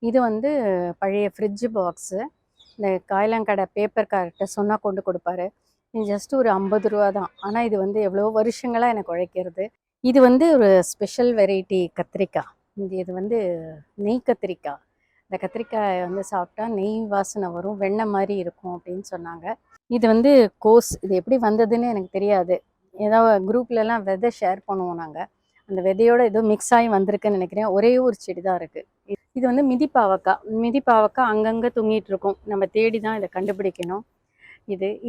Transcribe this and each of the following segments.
இது வந்து பழைய ஃப்ரிட்ஜ் பாக்ஸு. இந்த காயலாங்கடை பேப்பர்கார்ட்ட சொன்னா கொண்டு கொடுப்பாரு. இது ஜஸ்ட் ஒரு 50 ரூபா தான். ஆனா இது வந்து எவ்வளோ வருஷங்களா எனக்கு உழைக்கிறது. இது வந்து ஒரு ஸ்பெஷல் வெரைட்டி கத்திரிக்காய். இது வந்து நெய் கத்திரிக்காய். இந்த கத்திரிக்காய வந்து சாப்பிட்டா நெய் வாசனை வரும், வெண்ணெய் மாதிரி இருக்கும் அப்படின்னு சொன்னாங்க. இது வந்து கோஸ். இது எப்படி வந்ததுன்னு எனக்கு தெரியாது. ஏதோ குரூப்லலாம் விதை ஷேர் பண்ணுவோம் நாங்கள். அந்த விதையோட ஏதோ மிக்ஸ் ஆகி வந்திருக்குன்னு நினைக்கிறேன். ஒரே ஒரு செடி தான் இருக்குது. இது வந்து மிதி பாவக்காய். மிதி பாவக்காய் அங்கங்கே தொங்கிட்டு இருக்கும். நம்ம தேடி தான் இதை கண்டுபிடிக்கணும்.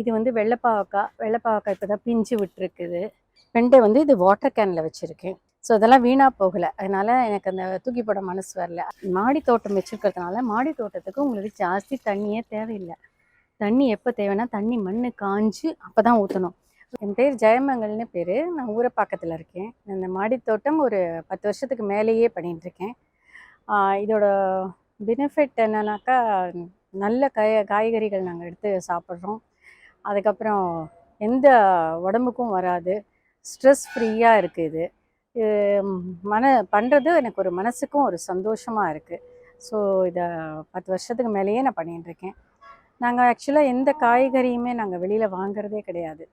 இது வந்து வெள்ளைப்பாவக்காய். வெள்ளைப்பாவக்காய் இப்போ தான் பிஞ்சு விட்டுருக்குது. வெண்டை வந்து இது வாட்டர் கேனில் வச்சுருக்கேன். ஸோ அதெல்லாம் வீணாக போகலை. அதனால் எனக்கு அந்த தூக்கி போட மனசு வரல. மாடி தோட்டம் வச்சுருக்கிறதுனால மாடி தோட்டத்துக்கு உங்களுக்கு ஜாஸ்தி தண்ணியே தேவையில்லை. தண்ணி எப்போ தேவைன்னா தண்ணி மண் காஞ்சு அப்போ தான் ஊற்றணும். என் பேர் ஜெயமங்கல்னு பேர். நான் ஊரப்பாக்கத்தில் இருக்கேன். இந்த மாடி தோட்டம் ஒரு 10 வருஷத்துக்கு மேலேயே பண்ணிகிட்ருக்கேன். இதோட பெனிஃபிட் என்னன்னாக்கா, நல்ல காய்கறிகள் நாங்கள் எடுத்து சாப்பிட்றோம். அதுக்கப்புறம் எந்த உடம்புக்கும் வராது. ஸ்ட்ரெஸ் ஃப்ரீயாக இருக்குது இது. பண்ணுறது எனக்கு ஒரு மனசுக்கும் ஒரு சந்தோஷமாக இருக்குது. ஸோ இதை 10 வருஷத்துக்கு மேலேயே நான் பண்ணிகிட்ருக்கேன். நாங்கள் ஆக்சுவலாக எந்த காய்கறியுமே நாங்கள் வெளியில் வாங்குறதே கிடையாது.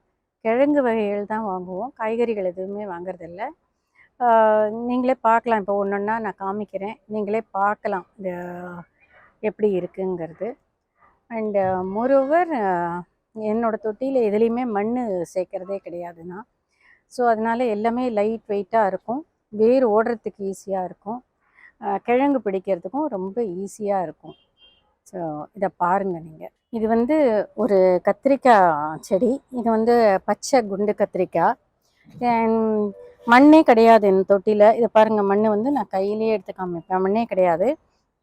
கிழங்கு வகைகள் தான் வாங்குவோம். காய்கறிகள் எதுவுமே வாங்குறதில்ல. நீங்களே பார்க்கலாம். இப்போ ஒன்று ஒன்றா நான் காமிக்கிறேன். நீங்களே பார்க்கலாம் இந்த எப்படி இருக்குங்கிறது. அண்டு மோரோவர் என்னோடய தொட்டியில் எதுலேயுமே மண் சேர்க்குறதே கிடையாதுண்ணா. ஸோ அதனால் எல்லாமே லைட் வெயிட்டாக இருக்கும். வேர் ஓடுறதுக்கு ஈஸியாக இருக்கும். கிழங்கு பிடிக்கிறதுக்கும் ரொம்ப ஈஸியாக இருக்கும். ஸோ இதை பாருங்கள் நீங்கள். இது வந்து ஒரு கத்திரிக்காய் செடி. இது வந்து பச்சை குண்டு கத்திரிக்காய். மண்ணே கிடையாது என் தொட்டியில். இதை பாருங்கள், மண் வந்து நான் கையிலேயே எடுத்து காமிப்பேன். மண்ணே கிடையாது.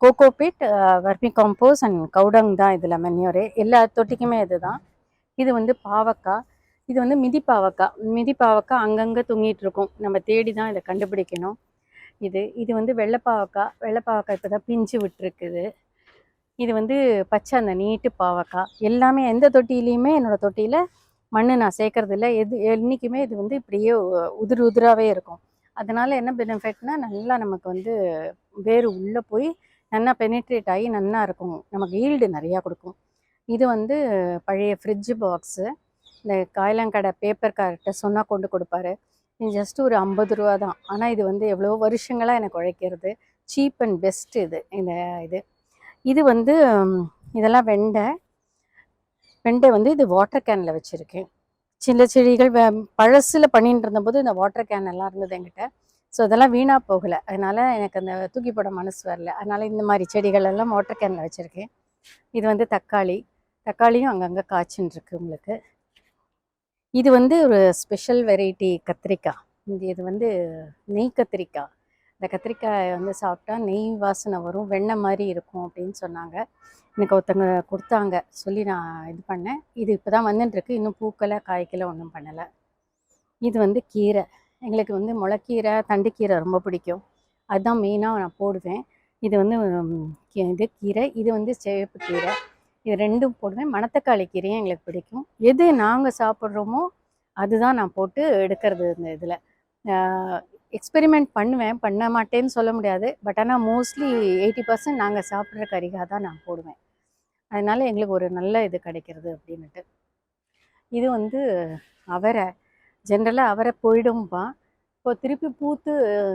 Cocopeat, vermi combos and cow dung தான் இதில் மென்யூரே. எல்லா தொட்டிக்குமே இது தான். இது வந்து பாவக்காய். இது வந்து மிதி பாவக்காய். மிதி பாவக்காய் அங்கங்கே தொங்கிட்டு இருக்கும். நம்ம தேடி தான் இதை கண்டுபிடிக்கணும். இது வந்து வெள்ளைப்பாவக்காய். வெள்ளைப்பாவக்காய் இப்போ தான் பிஞ்சு விட்டுருக்குது. இது வந்து பச்சை அந்த நீட்டு பாவக்காய். எல்லாமே எந்த தொட்டிலையுமே என்னோடய தொட்டியில் மண் நான் சேர்க்கறதில்ல. என்றைக்குமே இது வந்து இப்படியே உதிராகவே இருக்கும். அதனால் என்ன பெனிஃபிட்னா, நல்லா நமக்கு வந்து வேர் உள்ளே போய் நல்லா பெனிட்ரேட் ஆகி நல்லா இருக்கும். நமக்கு ஈல்டு நிறையா கொடுக்கும். இது வந்து பழைய ஃப்ரிட்ஜ் பாக்ஸு. இந்த காயலாங்கடை பேப்பர்கார்ட்ட சொன்னால் கொண்டு கொடுப்பாரு. இது ஜஸ்ட் ஒரு 50 ரூபா தான். ஆனால் இது வந்து எவ்வளோ வருஷங்களாக எனக்கு உழைக்கிறது. சீப் அண்ட் பெஸ்ட் இது. இது வந்து இதெல்லாம் வெண்டை வந்து இது வாட்டர் கேனில் வச்சுருக்கேன். சின்ன செடிகள் பழசில் பண்ணிட்டு இருந்தபோது இந்த வாட்டர் கேன் எல்லாம் இருந்தது என்கிட்ட. ஸோ அதெல்லாம் வீணாக போகலை. அதனால் எனக்கு அந்த தூக்கி போட மனசு வரல. அதனால் இந்த மாதிரி செடிகள் எல்லாம் வாட்டர் கேனில் வச்சுருக்கேன். இது வந்து தக்காளியும் அங்கங்கே காய்ச்சின்னு இருக்கு உங்களுக்கு. இது வந்து ஒரு ஸ்பெஷல் வெரைட்டி கத்திரிக்காய். இது வந்து நெய் கத்திரிக்காய். இந்த கத்திரிக்காயை வந்து சாப்பிட்டா நெய் வாசனை வரும், வெண்ணெய் மாதிரி இருக்கும் அப்படின்னு சொன்னாங்க. எனக்கு ஒருத்தங்க கொடுத்தாங்க, சொல்லி நான் இது பண்ணேன். இது இப்போ தான் வந்துட்டுருக்கு. இன்னும் பூக்கலை, காய்க்கலை, ஒன்றும் பண்ணலை. இது வந்து கீரை. எங்களுக்கு வந்து முளைக்கீரை, தண்டுக்கீரை ரொம்ப பிடிக்கும். அதுதான் மெயினாக நான் போடுவேன். இது வந்து இது கீரை. இது வந்து சிவப்பு கீரை. இது ரெண்டும் போடுவேன். மணத்தக்காளி கீரையும் எங்களுக்கு பிடிக்கும். எது நாங்கள் சாப்பிட்றோமோ அதுதான் நான் போட்டு எடுக்கிறது. இந்த இதில் எக்ஸ்பெரிமெண்ட் பண்ணுவேன், பண்ண மாட்டேன்னு சொல்ல முடியாது. பட் ஆனால் மோஸ்ட்லி 80% நாங்கள் சாப்பிட்ற கறிக்காக தான் நான் போடுவேன். அதனால் எங்களுக்கு ஒரு நல்ல இது கிடைக்கிறது அப்படின்ட்டு. இது வந்து அவரை. ஜென்ரலாக அவரை போயிடும்பா. இப்போ திருப்பி பூத்து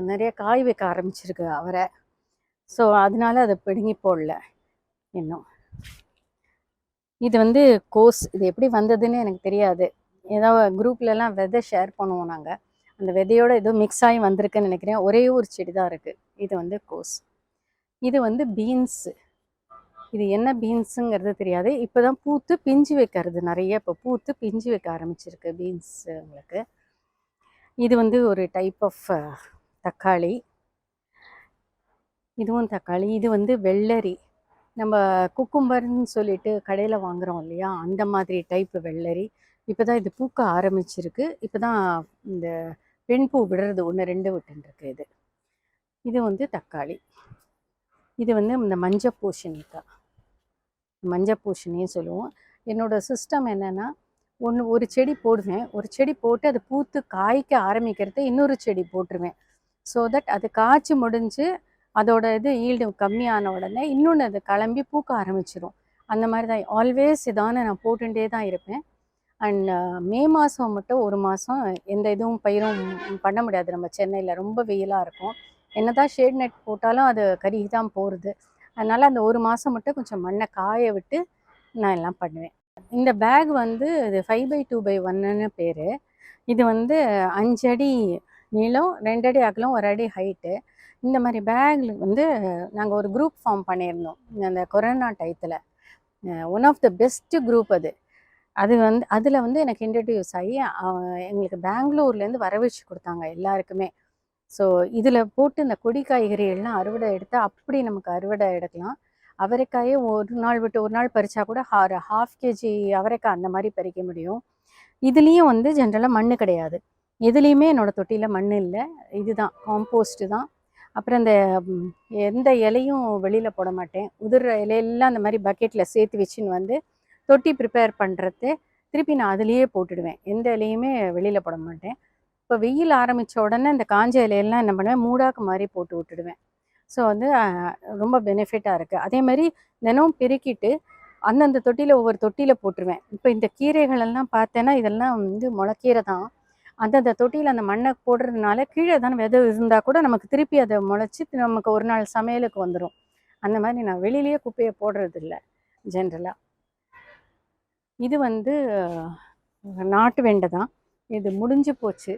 நிறைய காய் வைக்க ஆரம்பிச்சிருக்கு அவரை. ஸோ அதனால அதை பிடுங்கி போடல இன்னும். இது வந்து கோஸ். இது எப்படி வந்ததுன்னு எனக்கு தெரியாது. ஏதோ குரூப்லலாம் விதை ஷேர் பண்ணுவோம் நாங்கள். அந்த விதையோட ஏதோ மிக்ஸ் ஆகி வந்திருக்குன்னு நினைக்கிறேன். ஒரே ஒரு செடி தான் இருக்குது. இது வந்து கோஸ். இது வந்து பீன்ஸு. இது என்ன பீன்ஸுங்கிறது தெரியாது. இப்போ தான் பூத்து பிஞ்சு வைக்கிறது நிறைய. இப்போ பூத்து பிஞ்சு வைக்க ஆரம்பிச்சிருக்கு பீன்ஸ் உங்களுக்கு. இது வந்து ஒரு டைப் ஆஃப் தக்காளி. இதுவும் தக்காளி. இது வந்து வெள்ளரி. நம்ம குக்கும்பர்னு சொல்லிட்டு கடையில் வாங்குகிறோம் இல்லையா, அந்த மாதிரி டைப்பு வெள்ளரி. இப்போ தான் இது பூக்க ஆரம்பிச்சிருக்கு. இப்போ தான் இந்த பெண் பூ விடுறது 1 2 விட்டுருக்கு. இது வந்து தக்காளி. இது வந்து இந்த மஞ்சள் பூசணிக்காய். மஞ்சள் பூசணின்னு சொல்லுவோம். என்னோடய சிஸ்டம் என்னென்னா, ஒரு செடி போடுவேன். ஒரு செடி போட்டு அது பூத்து காய்க்க ஆரம்பிக்கிறத இன்னொரு செடி போட்டுருவேன். ஸோ தட் அது காய்ச்சி முடிஞ்சு அதோட இது ஈல்டு கம்மியான உடனே இன்னொன்று அது கிளம்பி பூக்க ஆரம்பிச்சிரும். அந்த மாதிரி தான் ஆல்வேஸ் இதான நான் போட்டுகிட்டே தான் இருப்பேன். அண்ட் மே மாதம் மட்டும் ஒரு மாதம் எந்த இதுவும் பயிரும் பண்ண முடியாது. நம்ம சென்னையில் ரொம்ப வெயிலாக இருக்கும். என்னதான் ஷேட் நெட் போட்டாலும் அது கருகி தான் போகிறது. அதனால் அந்த ஒரு மாதம் மட்டும் கொஞ்சம் மண்ணை காய விட்டு நான் எல்லாம் பண்ணுவேன். இந்த பேக் வந்து இது 5x2x1ன்னு பேர். இது வந்து 5 அடி நீளம், 2 அடி அகலம், 1 அடி ஹைட்டு. இந்த மாதிரி பேக்கில் வந்து நாங்கள் ஒரு குரூப் ஃபார்ம் பண்ணியிருந்தோம் அந்த கொரோனா டயத்தில். One of the best group அது. அது வந்து அதில் வந்து எனக்கு இன்ட்ரடியூஸ் ஆகி எங்களுக்கு பெங்களூர்லேருந்து வர வச்சு கொடுத்தாங்க எல்லாருக்குமே. ஸோ இதில் போட்டு இந்த கொடி காய்கறிகள்லாம் அறுவடை எடுத்தால் அப்படி நமக்கு அறுவடை எடுக்கலாம். அவரைக்காயே ஒரு நாள் விட்டு ஒரு நாள் பறித்தா கூட ஒரு 1/2 kg அவரைக்காய் அந்த மாதிரி பறிக்க முடியும். இதுலேயும் வந்து ஜென்ரலாக மண் கிடையாது. எதுலேயுமே என்னோடய தொட்டியில் மண் இல்லை. இதுதான் காம்போஸ்ட்டு தான். அப்புறம் இந்த எந்த இலையும் வெளியில் போட மாட்டேன். உதிர்ற இலையெல்லாம் அந்த மாதிரி பக்கெட்டில் சேர்த்து வச்சுன்னு வந்து தொட்டி ப்ரிப்பேர் பண்ணுறது திருப்பி நான் அதுலேயே போட்டுடுவேன். எந்த இலையுமே வெளியில் போட மாட்டேன். இப்போ வெயில் ஆரம்பித்த உடனே இந்த காஞ்ச இலையெல்லாம் என்ன பண்ணுவேன், மூடாக்கு மாதிரி போட்டு விட்டுடுவேன். ஸோ வந்து ரொம்ப பெனிஃபிட்டாக இருக்குது. அதே மாதிரி தினமும் பெருக்கிட்டு அந்தந்த தொட்டியில் ஒவ்வொரு தொட்டியில் போட்டுருவேன். இப்போ இந்த கீரைகளெல்லாம் பார்த்தேன்னா இதெல்லாம் வந்து முளைக்கீரை தான். அந்தந்த தொட்டியில் அந்த மண்ணை போடுறதுனால கீழே தான் விதை இருந்தால் கூட நமக்கு திருப்பி அதை முளைச்சி நமக்கு ஒரு நாள் சமையலுக்கு வந்துடும். அந்த மாதிரி நான் வெளியிலேயே குப்பையை போடுறதில்ல ஜென்ரலாக. இது வந்து நாட்டு வெண்டை தான். இது முடிஞ்சு போச்சு.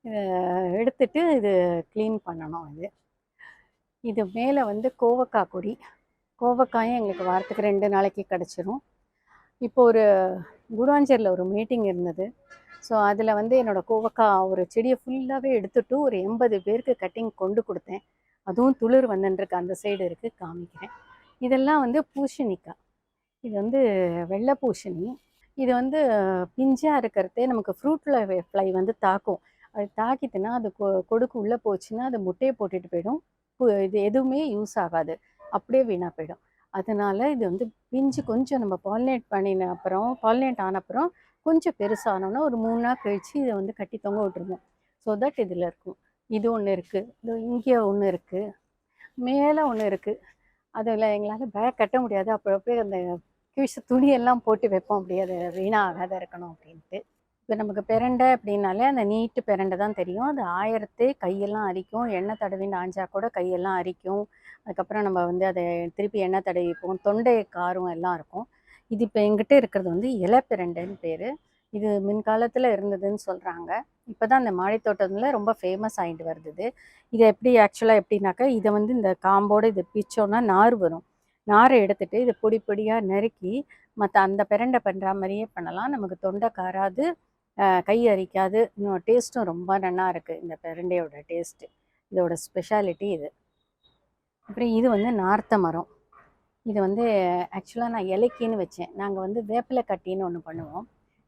இதை எடுத்துட்டு இது க்ளீன் பண்ணணும். இது மேலே வந்து கோவக்காய் கொடி. கோவக்காயும் எங்களுக்கு வாரத்துக்கு 2 நாளைக்கு கிடச்சிரும். இப்போ ஒரு குடாஞ்சேரியில் ஒரு மீட்டிங் இருந்தது. ஸோ அதில் வந்து என்னோடய கோவக்காய் ஒரு செடியை ஃபுல்லாகவே எடுத்துட்டு ஒரு 80 பேருக்கு கட்டிங் கொண்டு கொடுத்தேன். அதுவும் துளிர் வந்துருக்கு. அந்த சைடு இருக்குது, காமிக்கிறேன். இதெல்லாம் வந்து பூசணிக்காய். இது வந்து வெள்ளை பூசணி. இது வந்து பிஞ்சாக இருக்கிறதே நமக்கு ஃப்ரூட்டில் ஃப்ளை வந்து தாக்கும். அது தாக்கிட்டுனா அது கொடுக்கு உள்ளே போச்சுன்னா அது முட்டையை போட்டுட்டு போயிடும். இது எதுவுமே யூஸ் ஆகாது, அப்படியே வீணாக போயிடும். அதனால் இது வந்து பிஞ்சு கொஞ்சம் நம்ம பாலினேட் பண்ணின அப்புறம் பாலினேட் ஆன அப்புறம் கொஞ்சம் பெருசானோன்னா ஒரு 3 நாள் கழித்து இதை வந்து கட்டி தொங்க விட்டுருவோம். ஸோ தட் இதில் இருக்கும். இது ஒன்று இருக்குது, இது இங்கே ஒன்று இருக்குது, மேலே ஒன்று இருக்குது. அதில் எங்களால் பேக் கட்ட முடியாது. அப்போ அப்படியே அந்த கிழிச்ச துணியெல்லாம் போட்டு வைப்போம், அப்படியே அது வீணாகாத இருக்கணும் அப்படின்ட்டு. இப்போ நமக்கு பிரண்டை அப்படின்னாலே அந்த நீட்டு பிரண்டை தான் தெரியும். அது ஆயிரத்தே கையெல்லாம் அரிக்கும். எண்ணெய் தடவின்னு ஆஞ்சா கூட கையெல்லாம் அரிக்கும். அதுக்கப்புறம் நம்ம வந்து அதை திருப்பி எண்ணெய் தடவிப்போம். தொண்டை காரம் எல்லாம் இருக்கும். இது இப்போ எங்கிட்ட இருக்கிறது வந்து இலை பிரண்டைன்னு பேர். இது முன்காலத்தில் இருந்ததுன்னு சொல்கிறாங்க. இப்போ தான் அந்த மாடித்தோட்டத்தில் ரொம்ப ஃபேமஸ் ஆகிட்டு வருது. இதை எப்படி ஆக்சுவலாக எப்படின்னாக்கா, இதை வந்து இந்த காம்போடு இதை பிச்சோன்னா நார் வரும். நாரை எடுத்துகிட்டு இதை பொடி பொடியாக நறுக்கி மற்ற அந்த பிரண்டை பண்ணுற மாதிரியே பண்ணலாம். நமக்கு தொண்டை காராது, கை அரிக்காது. இன்னும் டேஸ்ட்டும் ரொம்ப நல்லா இருக்குது. இந்த பிரண்டையோட டேஸ்ட்டு இதோட ஸ்பெஷாலிட்டி இது. அப்புறம் இது வந்து நார்த்த மரம். இது வந்து ஆக்சுவலாக நான் இலைக்கின்னு வச்சேன். நாங்கள் வந்து வேப்பிலை கட்டின்னு ஒன்று பண்ணுவோம்,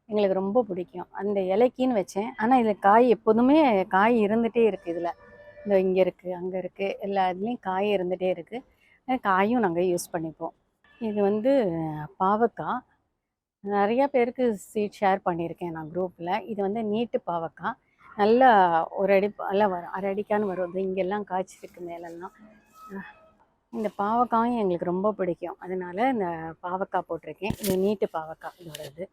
எங்களுக்கு ரொம்ப பிடிக்கும். அந்த இலைக்கின்னு வச்சேன். ஆனால் இதில் காய் எப்போதுமே காய் இருந்துகிட்டே இருக்குது. இதில் இந்த இங்கே இருக்குது, அங்கே இருக்குது, எல்லா இதுலேயும் காய் இருந்துகிட்டே இருக்குது. காயும் நாங்கள் யூஸ் பண்ணிப்போம். இது வந்து பாவக்காய். நிறையா பேருக்கு சீட் ஷேர் பண்ணியிருக்கேன் நான் குரூப்பில். இது வந்து நீட்டு பாவக்காய். நல்லா ஒரு அடி நல்லா வரும், அரை அடிக்கான்னு வரும். இது இங்கெல்லாம் காய்ச்சிருக்கு மேலெல்லாம். இந்த பாவக்காயும் எங்களுக்கு ரொம்ப பிடிக்கும். அதனால இந்த பாவக்காய் போட்டிருக்கேன். இது நீட்டு பாவக்காய் இதோட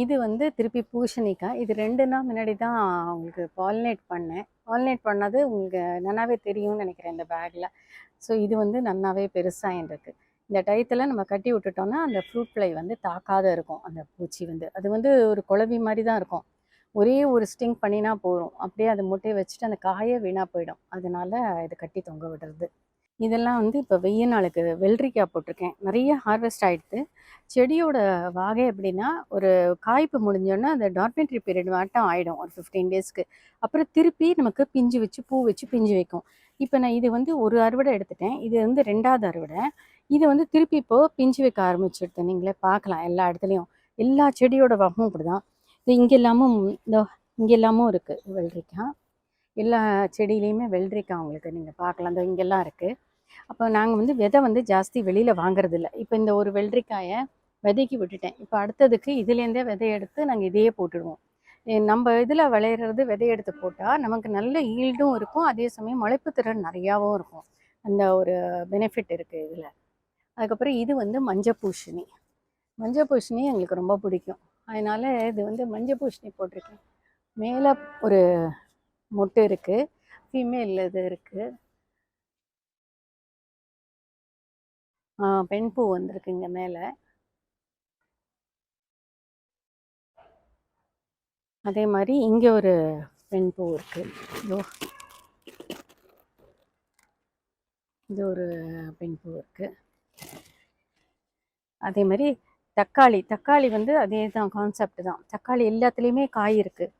இது வந்து திருப்பி பூசணிக்காய். இது 2 நாள் முன்னாடி தான் உங்களுக்கு பாலினேட் பண்ணேன். பாலினேட் பண்ணது உங்களுக்கு நல்லாவே தெரியும்னு நினைக்கிறேன் இந்த பேக்கில். ஸோ இது வந்து நல்லாவே பெருசாக இருக்குது. இந்த டயத்தில் நம்ம கட்டி விட்டுட்டோம்னா அந்த ஃப்ரூட் ஃப்ளை வந்து தாக்காத இருக்கும். அந்த பூச்சி வந்து அது வந்து ஒரு குளவி மாதிரி தான் இருக்கும். ஒரே ஒரு ஸ்டிங் பண்ணினா போதும், அப்படியே அதை முட்டையை வச்சுட்டு அந்த காயை வீணாக போயிடும். அதனால இது கட்டி தொங்க விடுறது. இதெல்லாம் வந்து இப்போ வெய்ய நாளுக்கு வெள்ளரிக்காய் போட்டிருக்கேன். நிறைய ஹார்வெஸ்ட் ஆகிடுது. செடியோட வாகை எப்படின்னா, ஒரு காய்ப்பு முடிஞ்சோன்னா அந்த டார்மெண்ட்ரி பீரியட் மாட்டம் ஆகிடும் ஒரு 15 டேஸ்க்கு. அப்புறம் திருப்பி நமக்கு பிஞ்சு வச்சு பூ வச்சு பிஞ்சு வைக்கும். இப்போ நான் இது வந்து ஒரு அறுவடை எடுத்துட்டேன். இது வந்து 2வது அறுவடை. இது வந்து திருப்பி இப்போது பிஞ்சு வைக்க ஆரம்பிச்சுடுது. நீங்களே பார்க்கலாம் எல்லா இடத்துலையும். எல்லா செடியோட வகமும் இப்படி தான். இது இங்கெல்லாமும் இருக்குது வெள்ளரிக்காய். எல்லா செடியிலையுமே வெள்ளரிக்காய் உங்களுக்கு நீங்கள் பார்க்கலாம். இந்த இங்கெல்லாம் இருக்குது. அப்போ நாங்கள் வந்து விதை வந்து ஜாஸ்தி வெளியில் வாங்குறதில்ல. இப்போ இந்த ஒரு வெள்ளரிக்காயை விதைக்கு விட்டுட்டேன். இப்போ அடுத்ததுக்கு இதுலேருந்தே விதை எடுத்து நாங்கள் இதையே போட்டுடுவோம். நம்ம இதில் விளையிறது விதை எடுத்து போட்டால் நமக்கு நல்ல ஈல்டும் இருக்கும், அதே சமயம் முளைப்பு திறன் நிறையாவும் இருக்கும். அந்த ஒரு பெனிஃபிட் இருக்குது இதில். அதுக்கப்புறம் இது வந்து மஞ்சள் பூசணி. மஞ்சள் பூசணி எங்களுக்கு ரொம்ப பிடிக்கும், அதனால் இது வந்து மஞ்சள் பூசணி போட்டிருக்கேன். மேலே ஒரு மொட்டு இருக்குது, ஃபீமேல் இது இருக்குது, பெண் பூ வந்திருக்கு இங்கே மேலே. அதே மாதிரி இங்கே ஒரு பெண் பூ இருக்குது. இது ஒரு பெண் பூ இருக்குது. அதே மாதிரி தக்காளி வந்து அதே தான் கான்செப்ட் தான். தக்காளி எல்லாத்துலேயுமே காய் இருக்குது.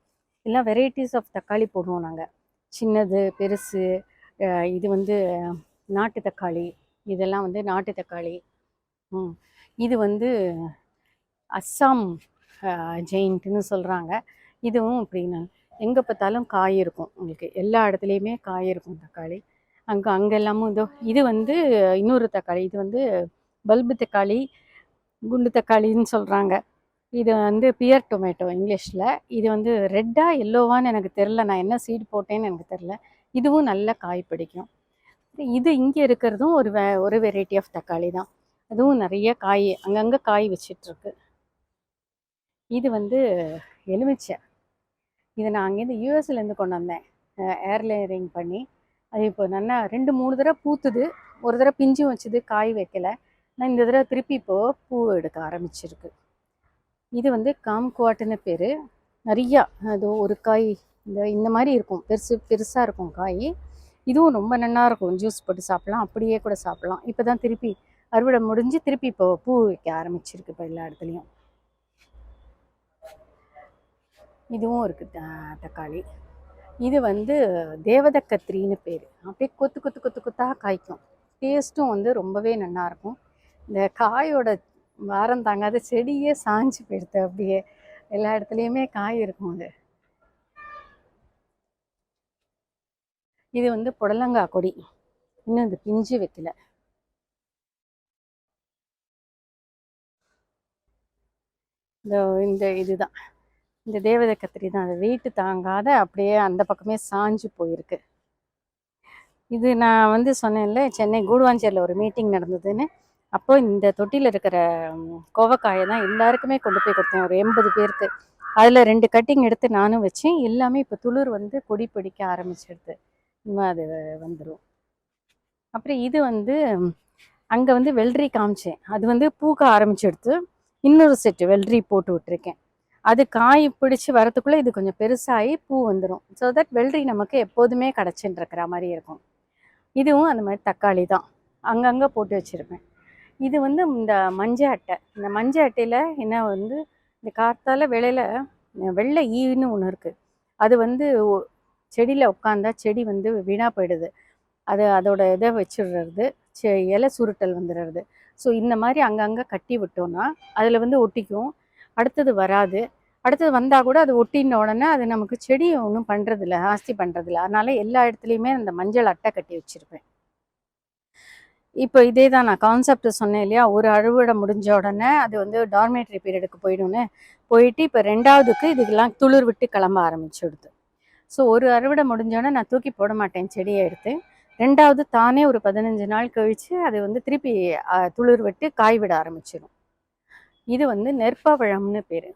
எல்லாம் வெரைட்டிஸ் ஆஃப் தக்காளி போடுவோம் நாங்கள், சின்னது பெருசு. இது வந்து நாட்டு தக்காளி, இதெல்லாம் வந்து நாட்டு தக்காளி. இது வந்து அஸ்ஸாம் ஜெயின்ட்டுன்னு சொல்கிறாங்க. இதுவும் அப்படின்னா எங்கே பார்த்தாலும் காய் இருக்கும், உங்களுக்கு எல்லா இடத்துலையுமே காய் இருக்கும் தக்காளி. அங்கே எல்லாமும் இது வந்து இன்னொரு தக்காளி. இது வந்து பல்பு தக்காளி, குண்டு தக்காளின்னு சொல்கிறாங்க. இது வந்து பியர் டொமேட்டோ இங்கிலீஷில். இது வந்து ரெட்டாக எல்லோவான்னு எனக்கு தெரில, நான் என்ன சீட் போட்டேன்னு எனக்கு தெரில. இதுவும் நல்ல காய் பிடிக்கும். இது இங்கே இருக்கிறதும் ஒரு வெரைட்டி ஆஃப் தக்காளி தான், அதுவும் நிறைய காய் அங்கங்கே காய் வச்சிட்ருக்கு. இது வந்து எலுமிச்சை. இதை நான் அங்கேருந்து யூஎஸ்லேருந்து கொண்டு வந்தேன், ஏர்லேரிங் பண்ணி. அது இப்போ நல்லா 2-3 தடவை பூத்துது, ஒரு தடவை பிஞ்சும் வச்சுது, காய் வைக்கலை. ஆனால் இந்த தடவை திருப்பி இப்போது பூ எடுக்க ஆரம்பிச்சிருக்கு. இது வந்து காம்குவாட்டுன்னு பேர். நிறையா அது ஒரு காய் இந்த மாதிரி இருக்கும், பெருசாக இருக்கும் காய். இதுவும் ரொம்ப நல்லா இருக்கும், ஜூஸ் போட்டு சாப்பிட்லாம், அப்படியே கூட சாப்பிட்லாம். இப்போ தான் திருப்பி அறுவடை முடிஞ்சு திருப்பி இப்போ பூ வைக்க ஆரம்பிச்சிருக்கு இப்போ எல்லா இடத்துலையும். இதுவும் இருக்குது தக்காளி. இது வந்து தேவதக்கத்திரின்னு பேர். அப்படியே கொத்தாக காய்க்கும், டேஸ்ட்டும் வந்து ரொம்பவே நல்லாயிருக்கும். இந்த காயோட வாரம் தாங்காத செடியே சாஞ்சு போயிடுது, அப்படியே எல்லா இடத்துலையுமே காய் இருக்கும். அது இது வந்து புடலங்காய் கொடி, இன்னும் இது பிஞ்சு வைக்கல. இந்த இதுதான் இந்த தேவதை கத்திரி தான், அது வெயிட்டு தாங்காத அப்படியே அந்த பக்கமே சாஞ்சு போயிருக்கு. இது நான் வந்து சொன்னேன்ல, சென்னை கூடுவாஞ்சேரியில் ஒரு மீட்டிங் நடந்ததுன்னு. அப்போ இந்த தொட்டியில் இருக்கிற கோவக்காயை தான் எல்லாருக்குமே கொண்டு போய் கொடுத்தேன், ஒரு 80 பேருக்கு. அதில் 2 கட்டிங் எடுத்து நானும் வச்சேன். எல்லாமே இப்போ துளிர் வந்து கொடி பிடிக்க ஆரம்பிச்சிடுது, இன்னும் அது வந்துடும். அப்புறம் இது வந்து அங்கே வந்து வெள்ளரி காமிச்சேன், அது வந்து பூக்க ஆரம்பிச்சிடுது. இன்னொரு செட்டு வெள்ளரி போட்டு விட்டுருக்கேன். அது காய் பிடிச்சி வரத்துக்குள்ளே இது கொஞ்சம் பெருசாகி பூ வந்துடும். ஸோ தட் வெள்ளரி நமக்கு எப்போதுமே கிடச்சின்னு இருக்கிற மாதிரி இருக்கும். இதுவும் அந்த மாதிரி தக்காளி தான், அங்கங்கே போட்டு வச்சுருப்பேன். இது வந்து இந்த மஞ்சள் அட்டை. இந்த மஞ்சள் அட்டையில் என்ன வந்து இந்த காற்றால் விளையில வெள்ளை ஈன்னு ஒன்று இருக்குது. அது வந்து செடியில் உட்காந்தா செடி வந்து வீணாக போயிடுது, அது அதோட இதை வச்சிடுறது, இலை சுருட்டல் வந்துடுறது. ஸோ இந்த மாதிரி அங்கங்கே கட்டி விட்டோன்னா அதில் வந்து ஒட்டிக்கும், அடுத்தது வராது. அடுத்தது வந்தால் கூட அது ஒட்டின உடனே அது நமக்கு செடி ஒன்றும் பண்ணுறதில்ல, ஆஸ்தி பண்ணுறதில்ல. அதனால் எல்லா இடத்துலையுமே அந்த மஞ்சள் அட்டை கட்டி வச்சுருப்பேன். இப்போ இதே தான் நான் கான்செப்ட் சொன்னேன் இல்லையா, ஒரு அறுவடை முடிஞ்ச உடனே அது வந்து டார்மேட்ரி பீரியடுக்கு போயிட்டு இப்போ 2வதுக்கு இதுக்கெல்லாம் துளிர் விட்டு கிளம்ப ஆரம்பிச்சுடுது. ஸோ ஒரு அறுவடை முடிஞ்சோடனே நான் தூக்கி போட மாட்டேன் செடியை எடுத்து. 2வது தானே ஒரு 15 நாள் கழித்து அது வந்து திருப்பி துளிர் விட்டு காய் விட ஆரம்பிச்சிடும். இது வந்து நெற்பவழம்னு பேர்.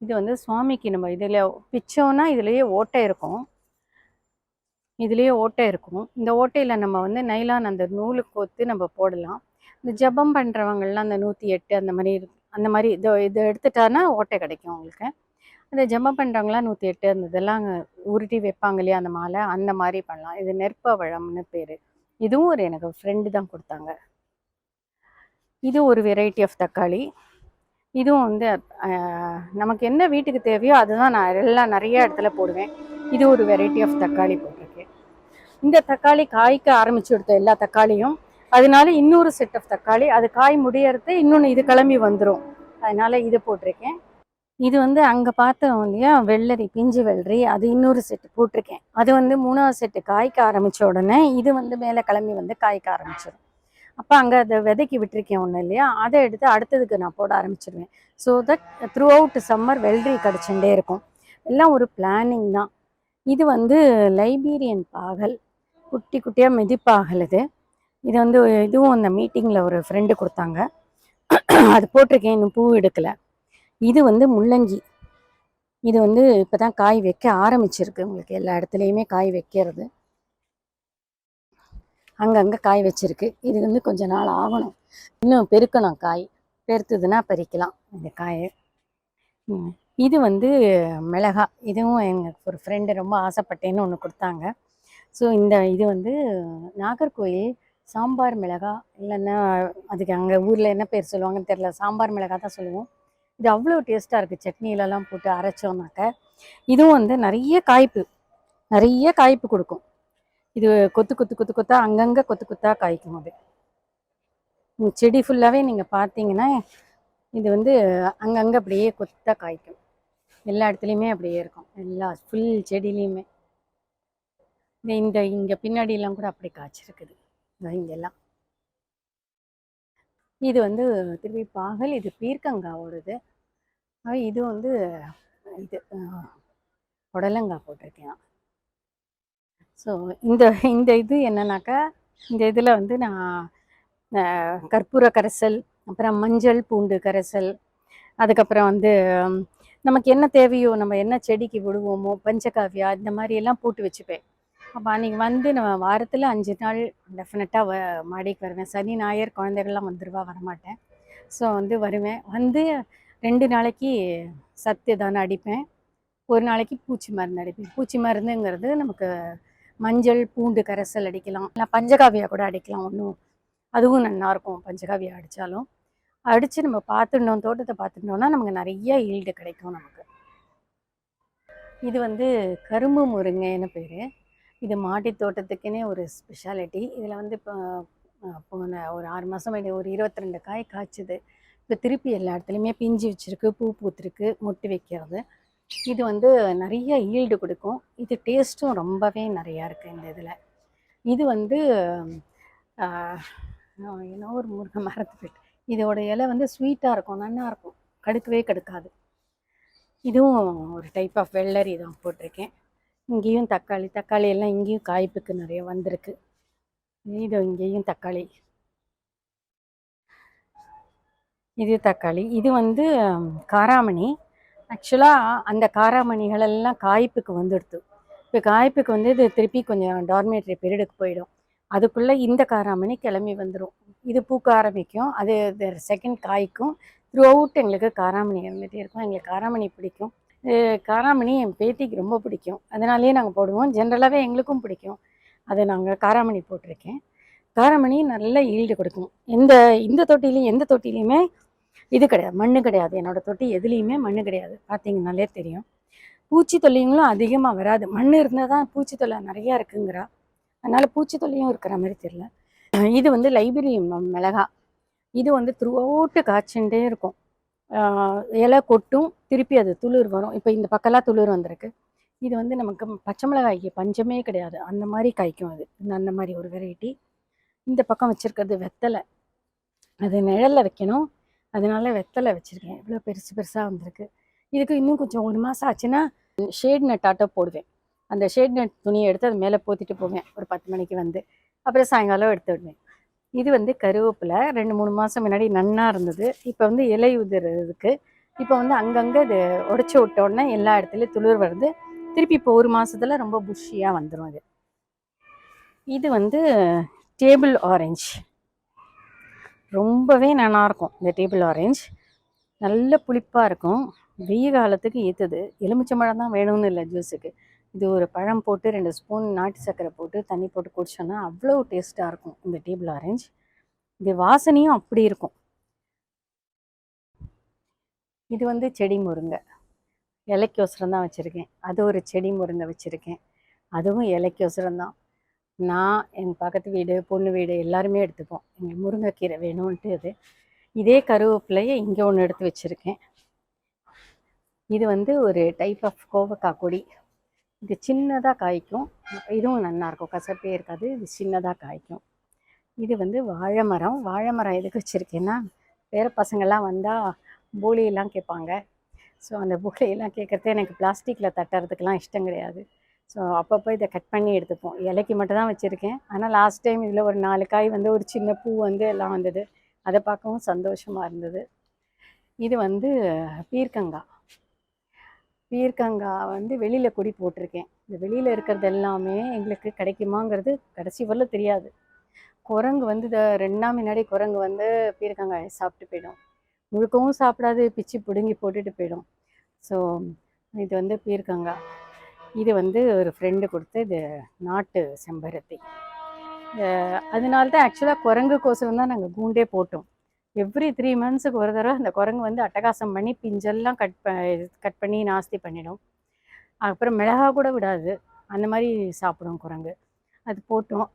இது வந்து சுவாமிக்கு நம்ம இதில் பிச்சோன்னா இதுலேயே ஓட்டை இருக்கும், இந்த ஓட்டையில் நம்ம வந்து நைலான் அந்த நூலு கோத்து நம்ம போடலாம். இந்த ஜபம் பண்ணுறவங்கள்லாம் அந்த 108 அந்த மாதிரி இதை எடுத்துட்டானா ஓட்டை கிடைக்கும் அவங்களுக்கு. அந்த ஜபம் பண்ணுறவங்களாம் 108 அந்த இதெல்லாம் உருட்டி வைப்பாங்க இல்லையா, அந்த மாலை அந்த மாதிரி பண்ணலாம். இது நெற்பவழம்னு பேர். இதுவும் எனக்கு ஃப்ரெண்டு தான் கொடுத்தாங்க. இது ஒரு வெரைட்டி ஆஃப் தக்காளி. இதுவும் வந்து நமக்கு என்ன வீட்டுக்கு தேவையோ அதுதான் நான் நிறைய இடத்துல போடுவேன். இது ஒரு வெரைட்டி ஆஃப் தக்காளி போட்டிருக்கேன். இந்த தக்காளி காய்க்க ஆரம்பிச்சு கொடுத்த எல்லா தக்காளியும், அதனால இன்னொரு செட் ஆஃப் தக்காளி அது காய் முடியறது இன்னொன்று இது கிளம்பி வந்துடும், அதனால இது போட்டிருக்கேன். இது வந்து அங்கே பார்த்தோம் இல்லையா வெள்ளரி, பிஞ்சு வெள்ளரி, அது இன்னொரு செட்டு போட்டிருக்கேன். அது வந்து 3வது செட்டு காய்க்க ஆரம்பித்த உடனே இது வந்து மேலே கிளம்பி வந்து காய்க்க ஆரம்பிச்சிடும். அப்போ அங்கே அதை விதைக்கி விட்டுருக்கேன் ஒன்று இல்லையா, அதை எடுத்து அடுத்ததுக்கு நான் போட ஆரம்பிச்சிடுவேன். So that throughout summer வெள்ளரி கிடச்சுட்டே இருக்கும். எல்லாம் ஒரு பிளானிங் தான். இது வந்து லைபீரியன் பாகல். குட்டி குட்டியாக மிதிப்பாகலுது. இது வந்து இதுவும் அந்த மீட்டிங்கில் ஒரு ஃப்ரெண்டு கொடுத்தாங்க. அது போட்டிருக்கேன், இன்னும் பூ எடுக்கலை. இது வந்து முள்ளங்கி. இது வந்து இப்போ தான் காய் வைக்க ஆரம்பிச்சிருக்கு. உங்களுக்கு எல்லா இடத்துலையுமே காய் வைக்கிறது. அங்கங்கே காய் வச்சிருக்கு. இது வந்து கொஞ்ச நாள் ஆகணும், இன்னும் பெருக்கணும். காய் பெருத்துதுன்னா பறிக்கலாம் இந்த காயை. இது வந்து மிளகா. இதுவும் எங்கள் ஒரு ஃப்ரெண்டு ரொம்ப ஆசைப்பட்டேன்னு ஒன்று கொடுத்தாங்க. ஸோ இது வந்து நாகர்கோயில் சாம்பார் மிளகா, இல்லைன்னா அதுக்கு அங்கே ஊரில் என்ன பேர் சொல்லுவாங்கன்னு தெரில, சாம்பார் மிளகா தான் சொல்லுவோம். இது அவ்வளோ டேஸ்ட்டாக இருக்குது சட்னியிலலாம் போட்டு அரைச்சோம்னாக்க. இதுவும் வந்து நிறைய காய்ப்பு கொடுக்கும். இது கொத்து கொத்து கொத்து கொத்தா அங்கங்கே கொத்து கொத்தாக காய்க்கும். அது செடி ஃபுல்லாகவே நீங்கள் பார்த்தீங்கன்னா இது வந்து அங்கங்கே அப்படியே கொத்தாக காய்க்கும். எல்லா இடத்துலையுமே அப்படியே இருக்கும், எல்லா ஃபுல் செடியிலையுமே. இங்கே பின்னாடியெல்லாம் கூட அப்படி காய்ச்சிருக்குது இங்கெல்லாம். இது வந்து திருப்பி பாகல். இது பீர்க்கங்காவோடது. இது வந்து இது புடலங்காய் போட்டிருக்கேன். ஸோ இந்த இது என்னன்னாக்கா, இந்த இதில் வந்து நான் கற்பூர கரைசல், அப்புறம் மஞ்சள் பூண்டு கரைசல், அதுக்கப்புறம் வந்து நமக்கு என்ன தேவையோ, நம்ம என்ன செடிக்கு விடுவோமோ, பஞ்சகாவியா இந்த மாதிரி எல்லாம் போட்டு வச்சுப்பேன். அப்போ அன்றைக்கி வந்து நான் வாரத்தில் 5 நாள் டெஃபினட்டாக மாடிக்கு வருவேன். சனி ஞாயிறு குழந்தைகள்லாம் வந்துடுவா, வரமாட்டேன். ஸோ வந்து வருவேன். வந்து 2 நாளைக்கு சத்து தானே அடிப்பேன், ஒரு நாளைக்கு பூச்சி மருந்து அடிப்பேன். பூச்சி மருந்துங்கிறது நமக்கு மஞ்சள் பூண்டு கரைசல் அடிக்கலாம், இல்லை பஞ்சகாவியா கூட அடிக்கலாம். அதுவும் நல்லாயிருக்கும் பஞ்சகாவியா அடித்தாலும். அடித்து நம்ம பார்த்துட்டோம், தோட்டத்தை பார்த்துட்டோம்னா நமக்கு நிறைய ஈல்டு கிடைக்கும் நமக்கு. இது வந்து கரும்பு முருங்கைன்னு பேர். இது மாடி தோட்டத்துக்குன்னே ஒரு ஸ்பெஷாலிட்டி. இதில் வந்து இப்போ போன ஒரு 6 மாதம் ஒரு 22 காய் காய்ச்சுது. இப்போ திருப்பி எல்லா இடத்துலையுமே பிஞ்சு வச்சுருக்கு, பூ பூத்துருக்கு, மொட்டு வைக்கிறது. இது வந்து நிறைய ஈல்டு கொடுக்கும். இது டேஸ்ட்டும் ரொம்பவே நிறையா இருக்குது இந்த இதில். இது வந்து ஏன்னா ஒரு முருங்கை மரத்து போய்ட்டு, இதோட இலை வந்து ஸ்வீட்டாக இருக்கும், நல்லாயிருக்கும், கடுக்கவே கடுக்காது. இதுவும் ஒரு டைப் ஆஃப் வெள்ளரி தான் போட்டிருக்கேன். இங்கேயும் தக்காளி எல்லாம் இங்கேயும் காய்ப்புக்கு நிறைய வந்திருக்கு. இது இங்கேயும் தக்காளி, இது தக்காளி. இது வந்து காராமணி. ஆக்சுவலாக அந்த காராமணிகளெல்லாம் காய்ப்புக்கு வந்துடுது. இப்போ காய்ப்புக்கு வந்து இது திருப்பி கொஞ்சம் டார்மேட்டரி பீரியடுக்கு போயிடும். அதுக்குள்ளே இந்த காராமணி கிளம்பி வந்துடும். இது பூக்க ஆரம்பிக்கும், அது செகண்ட் காய்க்கும். த்ரூ அவுட் எங்களுக்கு காராமணி இருந்துகிட்டே இருக்கும். எங்களுக்கு காராமணி பிடிக்கும். காராமணி என் பேத்திக்கு ரொம்ப பிடிக்கும், அதனாலேயே நாங்கள் போடுவோம். ஜென்ரலாகவே எங்களுக்கும் பிடிக்கும், அதை நாங்கள் காராமணி போட்டிருக்கேன். காராமணி நல்ல ஈல்டு கொடுக்கும். எந்த தொட்டிலையுமே இது கிடையாது, மண் கிடையாது. என்னோடய தொட்டி எதுலேயுமே மண் கிடையாது, பார்த்தீங்கன்னாலே தெரியும். பூச்சி தொல்லிங்களும் அதிகமாக வராது. மண் இருந்தால் தான் பூச்சி தொல்லை நிறையா இருக்குங்கிறா, அதனால் பூச்சி தொல்லியும் இருக்கிற மாதிரி தெரியல. இது வந்து லைப்ரரி மிளகா. இது வந்து த்ரூ அவுட்டு காய்ச்சுட்டே இருக்கும். இலை கொட்டும், திருப்பி அது துளிர் வரும். இப்போ இந்த பக்கம்லாம் துளிர் வந்திருக்கு. இது வந்து நமக்கு பச்சை மிளகாய்க்கு பஞ்சமே கிடையாது, அந்த மாதிரி காய்க்கும். அது அந்த மாதிரி ஒரு வெரைட்டி. இந்த பக்கம் வச்சுருக்கிறது வெத்தலை. அது நிழலில் வைக்கணும், அதனால வெத்தலை வச்சுருக்கேன். இவ்வளோ பெருசு பெருசாக வந்திருக்கு. இதுக்கு இன்னும் கொஞ்சம் 1 மாதம் ஆச்சுன்னா ஷேட் நெட் ஆட்டோ போடுவேன். அந்த ஷேட் நெட் துணியை எடுத்து அது மேலே போத்திட்டு போவேன் ஒரு 10 மணிக்கு வந்து, அப்புறம் சாயங்காலம் எடுத்து விடுவேன். இது வந்து கருவேப்பிலை. 2-3 மாதம் முன்னாடி நன்னா இருந்தது. இப்போ வந்து இலை உதிர்றதுக்கு, இப்போ வந்து அங்கங்கே இது உடச்சி விட்டோடனே எல்லா இடத்துலையும் துளிர் வருது. திருப்பி இப்போ 1 மாதத்தில் ரொம்ப புஷ்ஷியாக வந்துடும் அது. இது வந்து டேபிள் ஆரஞ்சு. ரொம்பவே நல்லாயிருக்கும் இந்த டேபிள் ஆரஞ்சு. நல்ல புளிப்பாக இருக்கும், வெயில் காலத்துக்கு ஏற்றுது. எலுமிச்சம்பழம் தான் வேணும்னு இல்லை ஜூஸுக்கு. இது ஒரு பழம் போட்டு 2 ஸ்பூன் நாட்டு சர்க்கரை போட்டு தண்ணி போட்டு குடிச்சோன்னா அவ்வளோ டேஸ்ட்டாக இருக்கும் இந்த டேபிள் ஆரஞ்சு. இது வாசனையும் அப்படி இருக்கும். இது வந்து செடி முருங்கை. இலைக்கோசரம் தான் வச்சுருக்கேன். அது ஒரு செடி முருங்கை வச்சுருக்கேன், அதுவும் இலைக்கோசரம் தான். நான் எங்கள் பக்கத்து வீடு, பொண்ணு வீடு எல்லாருமே எடுத்துப்போம், எங்கள் முருங்கைக்கீரை வேணும்ன்ட்டு. அது இதே கருவேப்பிலையை இங்கே ஒன்று எடுத்து வச்சுருக்கேன். இது வந்து ஒரு டைப் ஆஃப் கோவக்காய் கொடி. இது சின்னதாக காய்க்கும், இதுவும் நல்லாயிருக்கும், கசப்பே இருக்காது. இது சின்னதாக காய்க்கும். இது வந்து வாழை மரம். வாழை மரம் எதுக்கு வச்சுருக்கேன்னா, வேறு பசங்கள்லாம் வந்தால் போலியெல்லாம் கேட்பாங்க. ஸோ அந்த போலியெல்லாம் கேட்குறது எனக்கு பிளாஸ்டிக்கில் தட்டுறதுக்கெலாம் இஷ்டம் கிடையாது. ஸோ அப்பப்போ இதை கட் பண்ணி எடுத்துப்போம். இலைக்கு மட்டும் தான் வச்சுருக்கேன். ஆனால் லாஸ்ட் டைம் இதில் ஒரு 4 காய் வந்து ஒரு சின்ன பூ வந்து எல்லாம் வந்தது. அதை பார்க்கவும் சந்தோஷமாக இருந்தது. இது வந்து பீர்க்கங்காய். பீர்க்கங்காய் வந்து வெளியில் கொடி போட்டிருக்கேன். இந்த வெளியில் இருக்கிறது எல்லாமே எங்களுக்கு கிடைக்குமாங்கிறது கடைசி வரலும் தெரியாது. குரங்கு வந்து 2 நாள் முன்னாடி குரங்கு வந்து பீர்க்கங்காயை சாப்பிட்டு போயிடும். முழுக்கவும் சாப்பிடாது, பிச்சு பிடுங்கி போட்டுட்டு போயிடும். ஸோ இது வந்து பீர்க்கங்காய். இது வந்து ஒரு ஃப்ரெண்டு கொடுத்து இது நாட்டு செம்பருத்தி. அதனால தான் ஆக்சுவலாக குரங்குக்கோசரம் தான் நாங்கள் கூண்டே போட்டோம். எவ்ரி 3 மந்த்ஸுக்கு ஒரு தடவை அந்த குரங்கு வந்து அட்டகாசம் பண்ணி பிஞ்செல்லாம் கட் பண்ணி நாஸ்தி பண்ணிடும். அப்புறம் மிளகா கூட விடாது, அந்த மாதிரி சாப்பிடும் குரங்கு. அது போட்டோம்.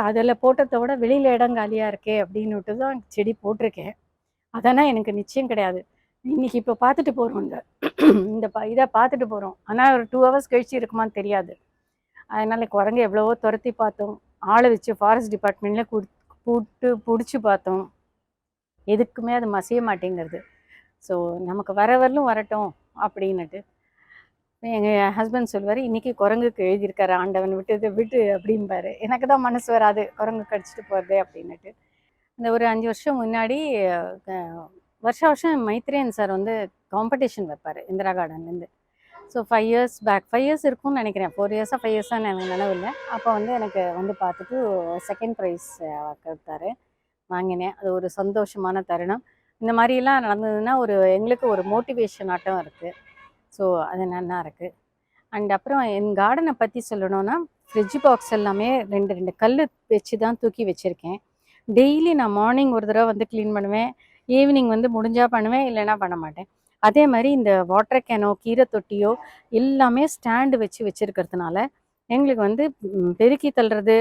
அதில் போட்டதோட வெளியில் இடம் காலியாக இருக்கே அப்படின்னுட்டு தான் செடி போட்டிருக்கேன். அதனால் எனக்கு நிச்சயம் கிடையாது. இன்றைக்கி இப்போ பார்த்துட்டு போகிறோம், இதை பார்த்துட்டு போகிறோம். ஆனால் ஒரு 2 ஹவர்ஸ் கழிச்சு இருக்குமான்னு தெரியாது. அதனால் குரங்கு எவ்வளவோ துரத்தி பார்த்தோம். ஆளை வச்சு ஃபாரஸ்ட் டிபார்ட்மெண்ட்டில் கூப்பிட்டு பிடிச்சி பார்த்தோம். எதுக்குமே அது மசிய மாட்டேங்கிறது. ஸோ நமக்கு வரலும் வரட்டும் அப்படின்னுட்டு எங்கள் ஹஸ்பண்ட் சொல்லுவார், இன்றைக்கி குரங்குக்கு எழுதியிருக்காரு ஆண்டவன், விட்டு அப்படிம்பாரு. எனக்கு தான் மனசு வராது குரங்கு கடிச்சிட்டு போகிறது அப்படின்னுட்டு. இந்த ஒரு 5 வருஷம் முன்னாடி வருஷம் மைத்ரேயன் சார் வந்து காம்படிஷன் வைப்பார் இந்திரா கார்டன்லேருந்து. ஸோ 5 இயர்ஸ் பேக், 5 இயர்ஸ் இருக்கும்னு நினைக்கிறேன். 4 இயர்ஸாக 5 இயர்ஸாக எனக்கு நினைவில்லை. அப்போ வந்து எனக்கு வந்து பார்த்துட்டு செகண்ட் ப்ரைஸ் கொடுத்தாரு, வாங்கினேன். அது ஒரு சந்தோஷமான தருணம். இந்த மாதிரிலாம் நடந்ததுன்னா எங்களுக்கு ஒரு மோட்டிவேஷன் ஆட்டம் இருக்குது. ஸோ அது நல்லா இருக்குது. அண்ட் அப்புறம் என் கார்டனை பற்றி சொல்லணும்னா, ஃப்ரிட்ஜ் பாக்ஸ் எல்லாமே 2 கல் வச்சு தான் தூக்கி வச்சுருக்கேன். டெய்லி நான் மார்னிங் ஒரு தடவை வந்து க்ளீன் பண்ணுவேன், ஈவினிங் வந்து முடிஞ்சால் பண்ணுவேன், இல்லைன்னா பண்ண மாட்டேன். அதே மாதிரி இந்த வாட்டர் கேனோ, கீரை தொட்டியோ எல்லாமே ஸ்டாண்டு வச்சுருக்கிறதுனால எங்களுக்கு வந்து பெருக்கி தள்ளுறது,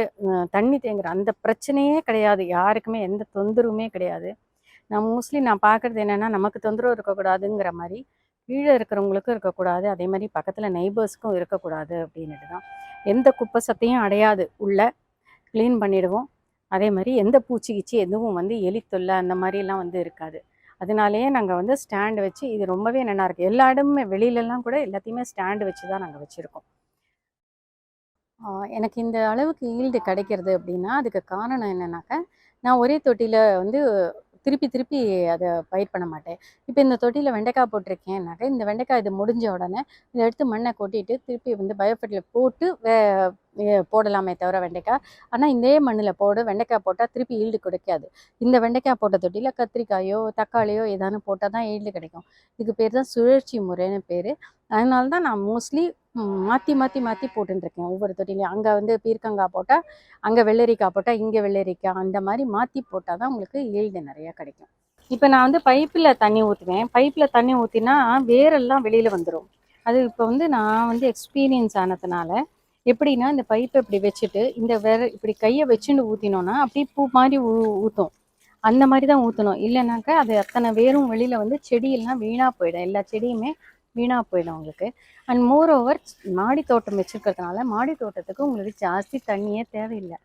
தண்ணி தேங்குற அந்த பிரச்சனையே கிடையாது. யாருக்குமே எந்த தொந்தரவுமே கிடையாது. நான் பார்க்குறது என்னென்னா, நமக்கு தொந்தரவு இருக்கக்கூடாதுங்கிற மாதிரி கீழே இருக்கிறவங்களுக்கும் இருக்கக்கூடாது, அதே மாதிரி பக்கத்தில் நெய்பர்ஸ்க்கும் இருக்கக்கூடாது அப்படின்னுட்டு தான் எந்த குப்பை சத்தையும் அடையாது, உள்ள க்ளீன் பண்ணிவிடுவோம். அதே மாதிரி எந்த பூச்சி கிச்சி எதுவும் வந்து எலி தொல்லை அந்த மாதிரிலாம் வந்து இருக்காது. அதனாலேயே நாங்கள் வந்து ஸ்டாண்டு வச்சு இது ரொம்பவே நல்லா இருக்குது. எல்லா இடமுமே வெளியிலலாம் கூட எல்லாத்தையுமே ஸ்டாண்டு வச்சு தான் நாங்கள் வச்சுருக்கோம். எனக்கு இந்த அளவுக்கு ஈல்டு கிடைக்கிறது அப்படின்னா, அதுக்கு காரணம் என்னன்னாக்கா, நான் ஒரே தொட்டியில் வந்து திருப்பி அதை பயிர் பண்ண மாட்டேன். இப்போ இந்த தொட்டியில் வெண்டைக்காய் போட்டிருக்கேன்னாக்கா, இந்த வெண்டைக்காய் இது முடிஞ்ச உடனே இதை எடுத்து மண்ணை கொட்டிட்டு திருப்பி வந்து பயோஃபெர்டில் போட்டு போடலாமே தவிர வெண்டைக்காய். ஆனால் இதே மண்ணில் வெண்டைக்காய் போட்டால் திருப்பி ஈல்டு கிடைக்காது. இந்த வெண்டைக்காய் போட்ட தொட்டியில் கத்திரிக்காயோ தக்காளியோ ஏதானு போட்டால் தான் ஈல்டு கிடைக்கும். இதுக்கு பேர் தான் சுழற்சி முறைன்னு பேர். அதனால தான் நான் மோஸ்ட்லி மாற்றி போட்டுருக்கேன் ஒவ்வொரு தொட்டிலையும். அங்கே வந்து பீர்க்கங்காய் போட்டால் அங்கே வெள்ளரிக்காய் போட்டால் இங்கே வெள்ளரிக்காய், அந்த மாதிரி மாற்றி போட்டால் தான் உங்களுக்கு ஈல்டு நிறையா கிடைக்கும். இப்போ நான் வந்து பைப்பில் தண்ணி ஊற்றுவேன். பைப்பில் தண்ணி ஊற்றினா வேரெல்லாம் வெளியில் வந்துடும். அது இப்போ வந்து நான் வந்து எக்ஸ்பீரியன்ஸ் ஆனதுனால எப்படின்னா, இந்த பைப்பை இப்படி வச்சுட்டு இந்த இப்படி கையை வச்சுட்டு ஊற்றினோன்னா அப்படியே பூ மாதிரி ஊற்றும். அந்த மாதிரி தான் ஊற்றணும். இல்லைனாக்கா அது அத்தனை வேரும் வெளியில் வந்து செடியெல்லாம் வீணாக போயிடும். எல்லா செடியுமே வீணாக போயிடும் உங்களுக்கு. அண்ட் மோர் ஓவர் மாடி தோட்டம் வச்சுருக்கிறதுனால மாடி தோட்டத்துக்கு உங்களுக்கு ஜாஸ்தி தண்ணியே தேவையில்லை.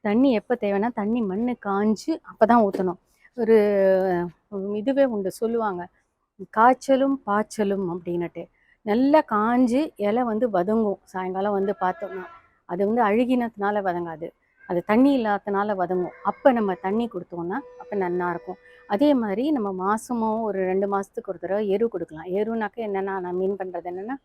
தண்ணி எப்போ தேவைன்னா, தண்ணி மண் காஞ்சு அப்போ தான் ஊற்றணும். ஒரு இதுவே உண்டு, சொல்லுவாங்க, காய்ச்சலும் பாய்ச்சலும் அப்படின்னுட்டு. நல்லா காஞ்சு இலை வந்து வதங்கும். சாயங்காலம் வந்து பார்த்தோம்னா அது வந்து அழுகினதுனால வதங்காது, அது தண்ணி இல்லாததுனால வதங்கும். அப்போ நம்ம தண்ணி கொடுத்தோம்னா அப்போ நல்லாயிருக்கும். அதே மாதிரி நம்ம மாதமோ ஒரு 2 மாதத்துக்கு ஒரு தடவை எரு கொடுக்கலாம். எருனாக்கா என்னென்னா, நான் மீன் பண்ணுறது என்னென்னா,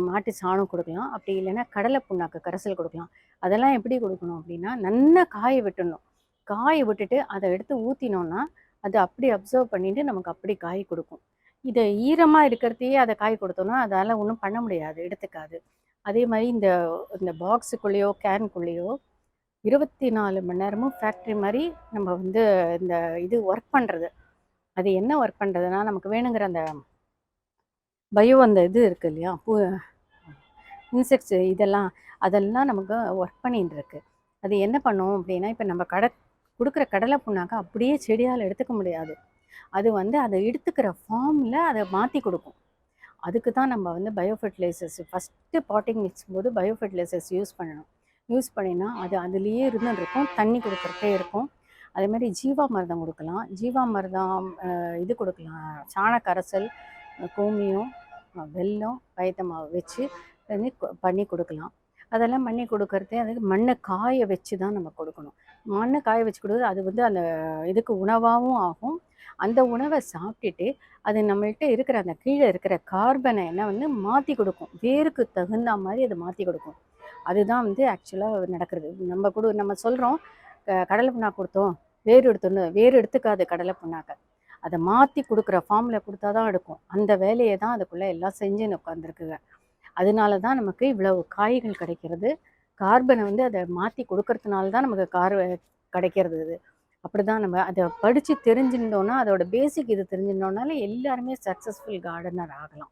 மாட்டு சாணம் கொடுக்கலாம். அப்படி இல்லைன்னா கடலை புண்ணாக்கு கரைசல் கொடுக்கலாம். அதெல்லாம் எப்படி கொடுக்கணும் அப்படின்னா, நல்லா காய விட்டுடணும். காய விட்டுட்டு அதை எடுத்து ஊற்றினோன்னா அது அப்படி அப்சர்வ் பண்ணிட்டு நமக்கு அப்படி காய் கொடுக்கும். இதை ஈரமாக இருக்கிறதையே அதை காய் கொடுத்தோன்னா அதால் ஒன்றும் பண்ண முடியாது, எடுத்துக்காது. அதே மாதிரி இந்த பாக்ஸுக்குள்ளேயோ கேனுக்குள்ளேயோ 24 மணி நேரமும் ஃபேக்ட்ரி மாதிரி நம்ம வந்து இந்த இது ஒர்க் பண்ணுறது. அது என்ன ஒர்க் பண்ணுறதுனா, நமக்கு வேணுங்கிற அந்த அந்த இது இருக்குது இல்லையா, இன்செக்ட்ஸ் அதெல்லாம் நமக்கு ஒர்க் பண்ணிட்டு இருக்கு. அது என்ன பண்ணும் அப்படின்னா, இப்போ நம்ம கொடுக்குற கடலை புண்ணாக்க அப்படியே செடியால் எடுத்துக்க முடியாது. அது வந்து அதை எடுத்துக்கிற ஃபார்மில் அதை மாற்றி கொடுக்கும். அதுக்கு தான் நம்ம வந்து பயோஃபெர்டிலைசர்ஸ் ஃபஸ்ட்டு பாட்டிங் மிக்ஸ் போது பயோஃபெர்டிலைசர்ஸ் யூஸ் பண்ணணும். யூஸ் பண்ணினா அது அதுலேயே இருந்துருக்கும், தண்ணி கொடுக்குறதே இருக்கும். அதேமாதிரி ஜீவாமிர்தம் கொடுக்கலாம். ஜீவாமிர்தம் இது கொடுக்கலாம், சாண கரைசல், கோமியம், வெல்லம், பயத்த மாவு வச்சு வந்து பண்ணி கொடுக்கலாம். அதெல்லாம் பண்ணி கொடுக்கறது அதுக்கு மண்ணை காய வச்சு தான் நம்ம கொடுக்கணும். மண்ணை காய வச்சு கொடுக்குறது அது வந்து அந்த இதுக்கு உணவாகவும் ஆகும். அந்த உணவை சாப்பிட்டுட்டு அது நம்மள்ட்ட இருக்கிற அந்த கீழே இருக்கிற கார்பனை என்ன வந்து மாற்றி கொடுக்கும். வேருக்கு தகுந்த மாதிரி அதை மாற்றி கொடுக்கும். அதுதான் வந்து ஆக்சுவலாக நடக்கிறது. நம்ம சொல்கிறோம் கடலை புண்ணாக்கு கொடுத்தோம், வேர் எடுத்துக்காது கடலை புண்ணாக்கை. அதை மாற்றி கொடுக்குற ஃபார்மில் கொடுத்தா தான் எடுக்கும். அந்த வேலையை தான் அதுக்குள்ளே எல்லாம் செஞ்சுன்னு உட்காந்துருக்குங்க. அதனால தான் நமக்கு இவ்வளவு காய்கள் கிடைக்கிறது. கார்பனை வந்து அதை மாற்றி கொடுக்கறதுனால தான் நமக்கு கிடைக்கிறது இது. அப்படிதான் நம்ம அதை படித்து தெரிஞ்சுருந்தோன்னா, அதோட பேசிக் இது தெரிஞ்சிருந்தோம்னாலே எல்லாருமே சக்ஸஸ்ஃபுல் கார்டனர் ஆகலாம்.